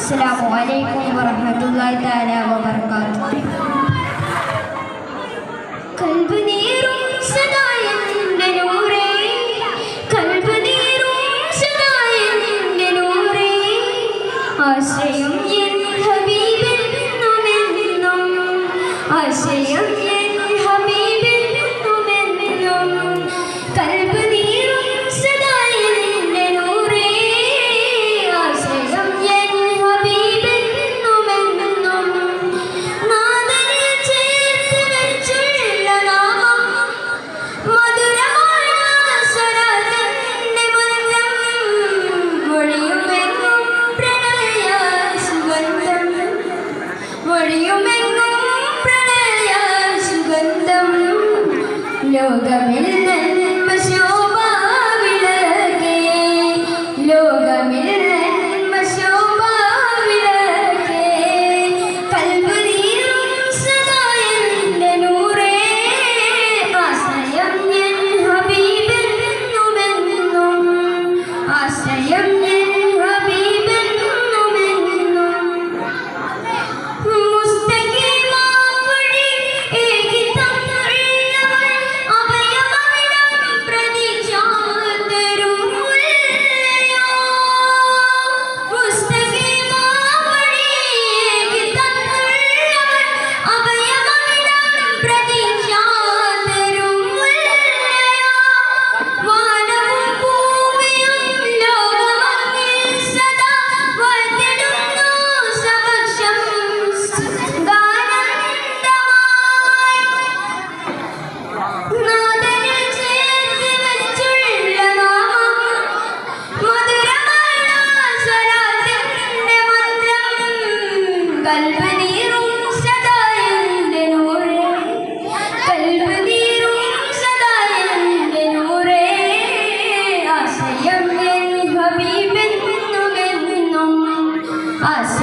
അസ്സലാമു അലൈക്കും വറഹ്മത്തുള്ളാഹി തആല വബറകാതുഹു. കൽബ് നീറും സദാ എൻ്റെ നൂറേ, കൽബ് നീറും സദാ എൻ്റെ നൂറേ, ആശ്രയം എൻ ഹബീബെന്നുമെന്നും, ആശ്രയം എൻ ഹബീബെന്നുമെന്നും. കൽബ് നീറും സദാ എൻ്റെ നൂറേ, ആശ്രയം എൻ ഹബീബെന്നുമെന്നും. നാദനെ ചേർത്ത് വെച്ചുള്ള നാമം, മധുരമായ സ്വരത്തിൻ്റെ മന്ത്രം, മൊഴിയുമെങ്ങും പ്രണയ സുഗന്ധം, മൊഴിയുമെങ്ങും പ്രണയ സുഗന്ധം. ലോകമിൽ നന്മ ശോഭാവിളക്കേ, ലോകമിൽ നന്മ ശോഭാവിളക്കേ, കൽബ് നീറും സദാ എൻ്റെ നൂറേ, ആശ്രയം എൻ ഹബീബെന്നുമെന്നും, ആശ്രയം എൻ ഹബീബെന്നുമെന്നും. മുസ്തഖീമാം വഴി ഏകി തന്നുള്ളവൻ, അഭയമവിടം പ്രതീക്ഷ തരുമുല്ലയോ. മുസ്തഖീമാം വഴി ഏകി തന്നുള്ളവൻ, അഭയമവിടം പ്രതീക്ഷ തരുമുല്ലയോ. വാനവും ഭൂമിയും ലോകമങ്ങിൽ സദാ വാഴ്ത്തിടുന്നു സമക്ഷം ഗാനാനന്ദമായി. നാദനെ ചേർത്ത് വെച്ചുള്ള നാമം, മധുരമായ സ്വരത്തിൻ്റെ മന്ത്രം. കൽബ് നീറും സദാ എൻ്റെ നൂറേ, കൽബ് നീറും സദാ എൻ്റെ നൂറേ, ആശ്രയം എൻ ഹബീബെന്നുമെന്നും, ആശ്രയം